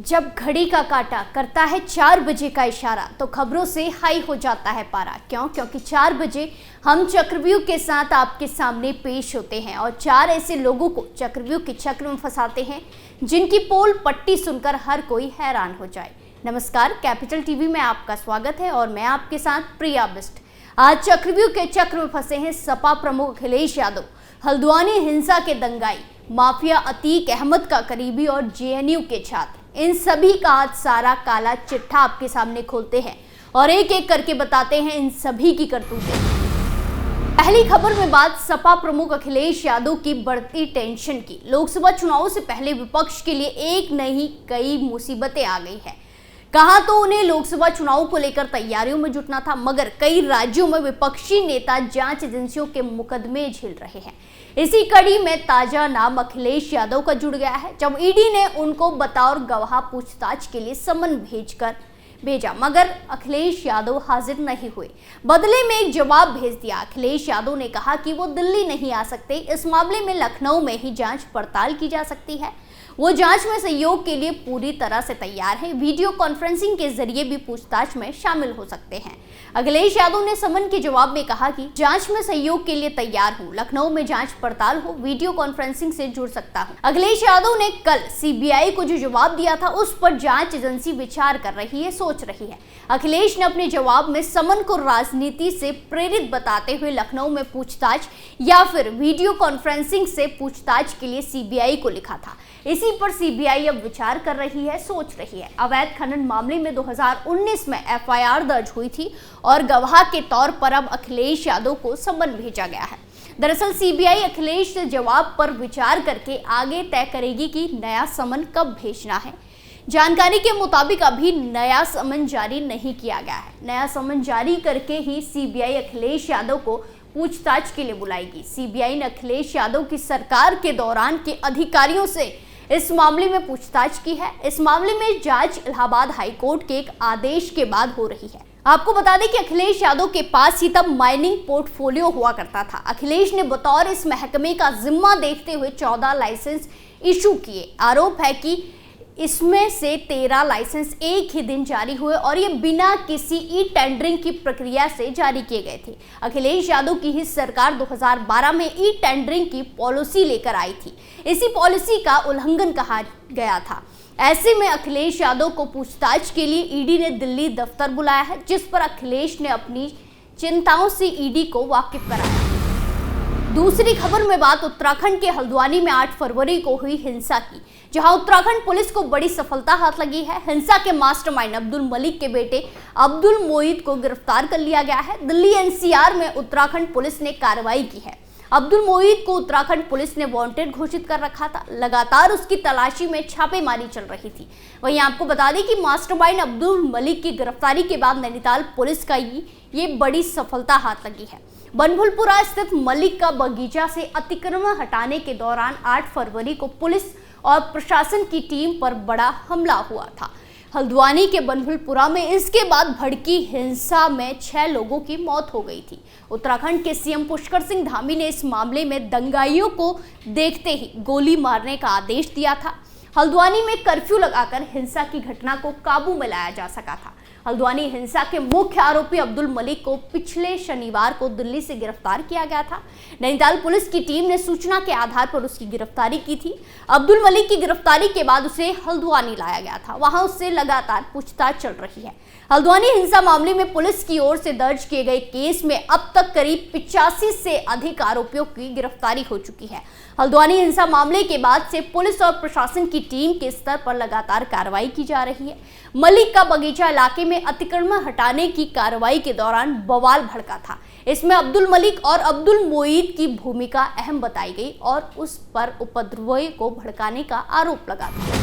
जब घड़ी का काटा करता है 4 बजे का इशारा तो खबरों से हाई हो जाता है पारा। क्योंकि 4 बजे हम चक्रव्यूह के साथ आपके सामने पेश होते हैं और 4 ऐसे लोगों को चक्रव्यूह के चक्र में फंसाते हैं जिनकी पोल पट्टी सुनकर हर कोई हैरान हो जाए। नमस्कार, कैपिटल टीवी में आपका स्वागत है और मैं आपके साथ प्रिया बिस्ट। आज चक्रव्यूह के चक्र में फंसे हैं सपा प्रमुख अखिलेश यादव, हल्द्वानी हिंसा के दंगाई, माफिया अतीक अहमद का करीबी और जेएनयू के छात्र। इन सभी का आज सारा काला चिट्ठा आपके सामने खोलते हैं और एक एक करके बताते हैं इन सभी की करतूतें। पहली खबर में बात सपा प्रमुख अखिलेश यादव की बढ़ती टेंशन की। लोकसभा चुनावों से पहले विपक्ष के लिए एक नहीं कई मुसीबतें आ गई है। कहा तो उन्हें लोकसभा चुनाव को लेकर तैयारियों में जुटना था, मगर कई राज्यों में विपक्षी नेता जांच एजेंसियों के मुकदमे झेल रहे हैं। इसी कड़ी में ताजा नाम अखिलेश यादव का जुड़ गया है। जब ईडी ने उनको बतौर गवाह पूछताछ के लिए समन भेजा, मगर अखिलेश यादव हाजिर नहीं हुए। बदले में एक जवाब भेज दिया। अखिलेश यादव ने कहा कि वो दिल्ली नहीं आ सकते, इस मामले में लखनऊ में ही जांच पड़ताल की जा सकती है। वो जांच में सहयोग के लिए पूरी तरह से तैयार है, वीडियो कॉन्फ्रेंसिंग के जरिए भी पूछताछ में शामिल हो सकते हैं। अखिलेश यादव ने समन के जवाब में कहा कि जांच में सहयोग के लिए तैयार हूं, लखनऊ में जांच पड़ताल हो, वीडियो कॉन्फ्रेंसिंग से जुड़ सकता हूं। अखिलेश यादव ने कल सीबीआई को जो जवाब दिया था उस पर जांच एजेंसी विचार कर रही है, सोच रही है। अखिलेश ने अपने जवाब में समन को राजनीति से प्रेरित बताते हुए लखनऊ में पूछताछ या फिर वीडियो कॉन्फ्रेंसिंग से पूछताछ के लिए सीबीआई को लिखा था। इसी पर सीबीआई अब विचार कर रही है, सोच रही है। अवैध खनन मामले में 2019 में एफआईआर दर्ज हुई थी और गवाह के तौर पर अब अखिलेश यादव को समन भेजा गया है। दरअसल सीबीआई अखिलेश से जवाब पर विचार करके आगे तय करेगी कि नया समन कब भेजना है। जानकारी के मुताबिक अभी नया समन जारी नहीं किया गया है। नया समन जारी करके ही सीबीआई अखिलेश यादव को पूछताछ के लिए बुलाएगी। सीबीआई ने अखिलेश यादव की सरकार के दौरान के अधिकारियों से इस मामले में पूछताछ की है। इस मामले में जांच इलाहाबाद हाईकोर्ट के एक आदेश के बाद हो रही है। आपको बता दें कि अखिलेश यादव के पास ही तब माइनिंग पोर्टफोलियो हुआ करता था। अखिलेश ने बतौर इस महकमे का जिम्मा देखते हुए 14 लाइसेंस इशू किए। आरोप है कि इसमें से 13 लाइसेंस एक ही दिन जारी हुए और ये बिना किसी ई टेंडरिंग की प्रक्रिया से जारी किए गए थे। अखिलेश यादव की ही सरकार 2012 में ई टेंडरिंग की पॉलिसी लेकर आई थी। इसी पॉलिसी का उल्लंघन कहा गया था। ऐसे में अखिलेश यादव को पूछताछ के लिए ईडी ने दिल्ली दफ्तर बुलाया है, जिस पर अखिलेश ने अपनी चिंताओं से ईडी को वाकिफ कराया। दूसरी खबर में बात उत्तराखंड के हल्द्वानी में 8 फरवरी को हुई हिंसा की, जहां उत्तराखंड पुलिस को बड़ी सफलता हाथ लगी है। हिंसा के मास्टरमाइंड अब्दुल मलिक के बेटे अब्दुल मोईद को गिरफ्तार कर लिया गया है। दिल्ली एनसीआर में उत्तराखंड पुलिस ने कार्रवाई की है। अब्दुल मोईद को उत्तराखंड पुलिस ने वांटेड घोषित कर रखा था। लगातार उसकी तलाशी में छापेमारी चल रही थी। वहीं आपको बता दें कि मास्टरमाइंड अब्दुल मलिक की गिरफ्तारी के बाद नैनीताल पुलिस का ये बड़ी सफलता हाथ लगी है। बनभुलपुरा स्थित मलिक का बगीचा से अतिक्रमण हटाने के दौरान 8 फरवरी को पुलिस और प्रशासन की टीम पर बड़ा हमला हुआ था हल्द्वानी के बनभुलपुरा में। इसके बाद भड़की हिंसा में 6 लोगों की मौत हो गई थी। उत्तराखंड के सीएम पुष्कर सिंह धामी ने इस मामले में दंगाइयों को देखते ही गोली मारने का आदेश दिया था। हल्द्वानी में कर्फ्यू लगाकर हिंसा की घटना को काबू में लाया जा सका था। हल्द्वानी हिंसा के मुख्य आरोपी अब्दुल मलिक को पिछले शनिवार को दिल्ली से गिरफ्तार किया गया था। नैनीताल पुलिस की टीम ने सूचना के आधार पर उसकी गिरफ्तारी की थी। अब्दुल मलिक की गिरफ्तारी के बाद उसे हल्द्वानी लाया गया था। वहां उससे लगातार पूछताछ चल रही है। हल्द्वानी हिंसा मामले में पुलिस की ओर से दर्ज किए गए केस में अब तक करीब 85 से अधिक आरोपियों की गिरफ्तारी हो चुकी है। हल्द्वानी हिंसा मामले के बाद से पुलिस और प्रशासन की टीम के स्तर पर लगातार कार्रवाई की जा रही है। मलिक का बगीचा इलाके में अतिक्रमण हटाने की कार्रवाई के दौरान बवाल भड़का था। इसमें अब्दुल मलिक और अब्दुल मोईद की भूमिका अहम बताई गई और उस पर उपद्रवी को भड़काने का आरोप लगा था।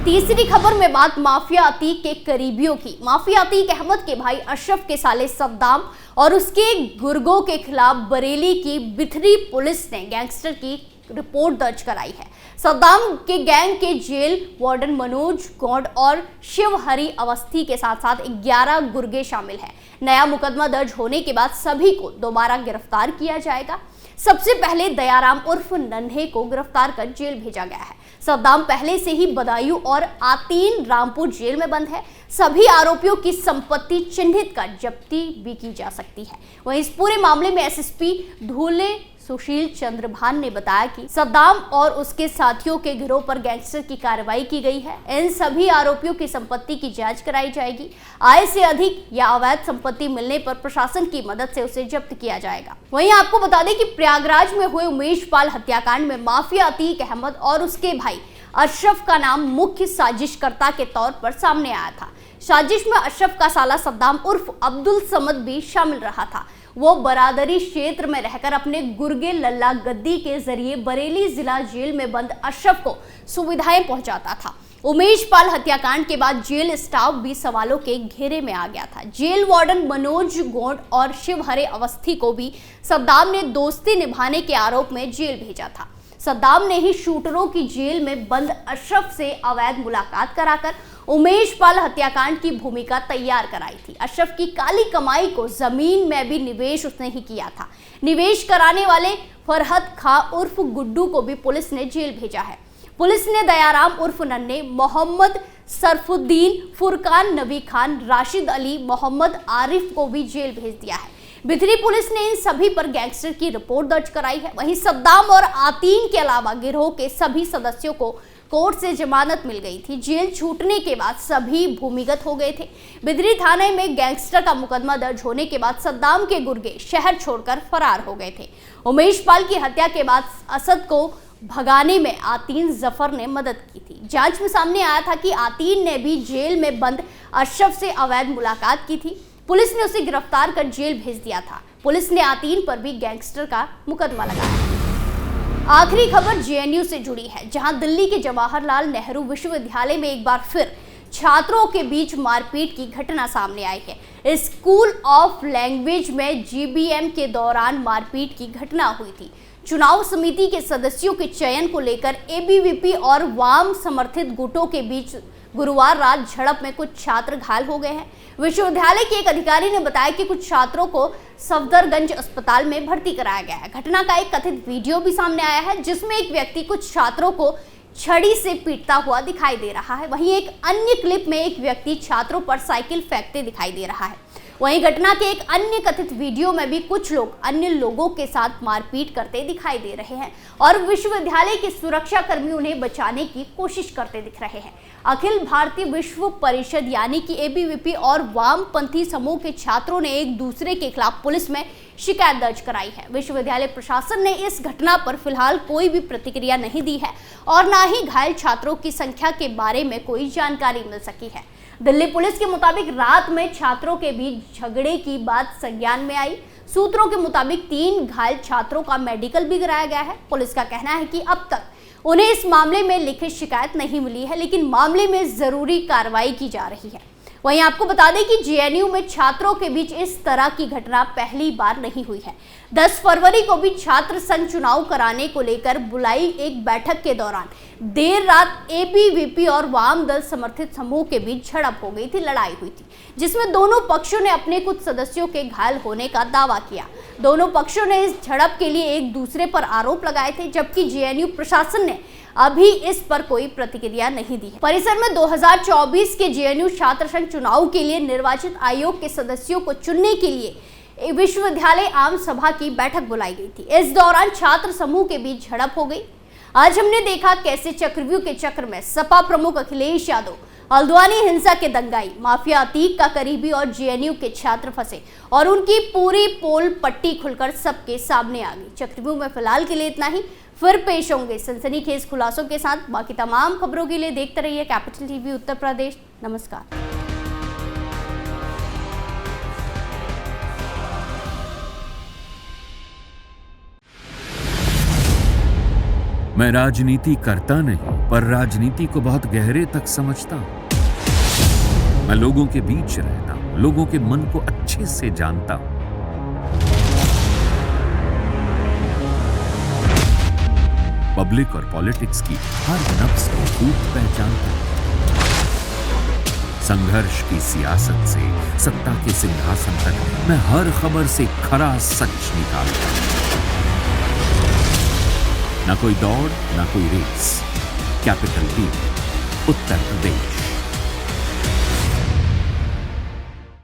तीसरी खबर में बात माफिया अतीक के करीबियों की। माफिया अतीक अहमद के भाई अशरफ के साले सद्दाम और उसके गुर्गों के खिलाफ बरेली की बिथरी पुलिस ने गैंगस्टर की रिपोर्ट दर्ज कराई है। सद्दाम के गैंग के जेल वार्डन मनोज गौड़ और शिवहरि अवस्थी के साथ साथ 11 गुर्गे शामिल हैं। नया मुकदमा दर्ज होने के बाद सभी को दोबारा गिरफ्तार किया जाएगा। सबसे पहले दयाराम उर्फ नन्हे को गिरफ्तार कर जेल भेजा गया है। सद्दाम पहले से ही बदायूं और आतीन रामपुर जेल में बंद है। सभी आरोपियों की संपत्ति चिन्हित कर जब्ती भी की जा सकती है। वहीं इस पूरे मामले में एसएसपी धूले सुशील चंद्रभान ने बताया कि सद्दाम और उसके साथियों के गिरोह पर गैंगस्टर की कार्रवाई की गई है। इन सभी आरोपियों की संपत्ति की जांच कराई जाएगी। आय से अधिक या अवैध संपत्ति मिलने पर प्रशासन की मदद से उसे जब्त किया जाएगा। वहीं आपको बता दें कि प्रयागराज में हुए उमेश पाल हत्याकांड में माफिया अतीक अहमद और उसके भाई अशरफ का नाम मुख्य साजिशकर्ता के तौर पर सामने आया था। साजिश में अशरफ का साला सद्दाम उर्फ अब्दुल समद भी शामिल रहा था। वो बरादरी क्षेत्र में रहकर अपने गुर्गे लल्ला गद्दी के जरिए बरेली जिला जेल में बंद अशरफ को सुविधाएं पहुंचाता था। उमेश पाल हत्याकांड के बाद जेल स्टाफ भी सवालों के घेरे में आ गया था। जेल वार्डन मनोज गौड़ और शिवहरे अवस्थी को भी सद्दाम ने दोस्ती निभाने के आरोप में जेल भेजा था। सद्दाम ने ही शूटरों की जेल में बंद अशरफ से अवैध मुलाकात कराकर उमेश पाल हत्याकांड की भूमिका तैयार कराई थी। अशरफ की काली कमाई को जमीन में भी निवेश उसने ही किया था। निवेश कराने वाले फरहत खां उर्फ गुड्डू को भी पुलिस ने जेल भेजा है। पुलिस ने दयाराम उर्फ नन्हे, मोहम्मद सरफुद्दीन, फुरकान नबी खान, राशिद अली, मोहम्मद आरिफ को भी जेल भेज दिया है। बिथरी पुलिस ने इन सभी पर गैंगस्टर की रिपोर्ट दर्ज कराई है। वहीं सद्दाम और आतीन के अलावा गिरोह के सभी सदस्यों को कोर्ट से जमानत मिल गई थी। जेल छूटने के बाद सभी भूमिगत हो गए थे। बिदरी थाने में गैंगस्टर का मुकदमा दर्ज होने के बाद सद्दाम के गुर्गे शहर छोड़कर फरार हो गए थे। उमेश पाल की हत्या के बाद असद को भगाने में आतीन जफर ने मदद की थी। जांच में सामने आया था कि आतीन ने भी जेल में बंद अशरफ से अवैध मुलाकात की थी। पुलिस ने उसे गिरफ्तार कर जेल भेज दिया था। पुलिस ने आतीन पर भी गैंगस्टर का मुकदमा लगाया। आखिरी खबर जेएनयू से जुड़ी है, जहां दिल्ली के जवाहरलाल नेहरू विश्वविद्यालय में एक बार फिर छात्रों के बीच मारपीट की घटना सामने आई है। स्कूल ऑफ लैंग्वेज में जीबीएम के दौरान मारपीट की घटना हुई थी। चुनाव समिति के सदस्यों के चयन को लेकर एबीवीपी और वाम समर्थित गुटों के बीच गुरुवार रात झड़प में कुछ छात्र घायल हो गए हैं। विश्वविद्यालय के एक अधिकारी ने बताया कि कुछ छात्रों को सफदरगंज अस्पताल में भर्ती कराया गया है। घटना का एक कथित वीडियो भी सामने आया है, जिसमें एक व्यक्ति कुछ छात्रों को छड़ी से पीटता हुआ दिखाई दे रहा है। वहीं एक अन्य क्लिप में एक व्यक्ति छात्रों पर साइकिल फेंकते दिखाई दे रहा है। वहीं घटना के एक अन्य कथित वीडियो में भी कुछ लोग अन्य लोगों के साथ मारपीट करते दिखाई दे रहे हैं और विश्वविद्यालय के सुरक्षा कर्मी उन्हें बचाने की कोशिश करते दिख रहे हैं। अखिल भारतीय विश्व परिषद यानी कि एबीवीपी और वामपंथी समूह के छात्रों ने एक दूसरे के खिलाफ पुलिस में शिकायत दर्ज कराई है। विश्वविद्यालय प्रशासन ने इस घटना पर फिलहाल कोई भी प्रतिक्रिया नहीं दी है और न ही घायल छात्रों की संख्या के बारे में कोई जानकारी मिल सकी है। दिल्ली पुलिस के मुताबिक रात में छात्रों के बीच झगड़े की बात संज्ञान में आई। सूत्रों के मुताबिक 3 घायल छात्रों का मेडिकल भी कराया गया है। पुलिस का कहना है कि अब तक उन्हें इस मामले में लिखित शिकायत नहीं मिली है, लेकिन मामले में जरूरी कार्रवाई की जा रही है। वहीं आपको बता दें कि जेएनयू में छात्रों के बीच इस तरह की घटना पहली बार नहीं हुई है। 10 फरवरी को भी छात्र संघ चुनाव कराने को लेकर बुलाई एक बैठक के दौरान देर रात एबीवीपी और वाम दल समर्थित समूह के बीच झड़प हो गई थी, लड़ाई हुई थी, जिसमें दोनों पक्षों ने अपने कुछ सदस्यों के घायल होने का दावा किया। दोनों पक्षों ने इस झड़प के लिए एक दूसरे पर आरोप लगाए थे, जबकि जेएनयू प्रशासन ने अभी इस पर कोई प्रतिक्रिया नहीं दी है। परिसर में 2024 के जेएनयू छात्र संघ चुनाव के लिए निर्वाचित आयोग के सदस्यों को चुनने के लिए विश्वविद्यालय आम सभा की बैठक बुलाई गई थी। इस दौरान छात्र समूह के बीच झड़प हो गई। आज हमने देखा कैसे चक्रव्यूह के चक्र में सपा प्रमुख अखिलेश यादव, हल्द्वानी हिंसा के दंगाई, माफिया अतीक का करीबी और जेएनयू के छात्र फंसे और उनकी पूरी पोल पट्टी खुलकर सबके सामने आ गई। चक्रव्यूह में फिलहाल के लिए इतना ही। फिर पेश होंगे सनसनीखेज खुलासों के साथ। बाकी तमाम खबरों के लिए देखते रहिए कैपिटल टीवी उत्तर प्रदेश। नमस्कार। मैं राजनीति करता नहीं, पर राजनीति को बहुत गहरे तक समझता हूं। मैं लोगों के बीच रहता हूं, लोगों के मन को अच्छे से जानता हूं। पब्लिक और पॉलिटिक्स की हर नब्ज को खूब पहचानता हूं। संघर्ष की सियासत से सत्ता के सिंहासन तक मैं हर खबर से खरा सच निकालता हूं। ना कोई दौड़, ना कोई race. Capital T, Uttar Pradesh.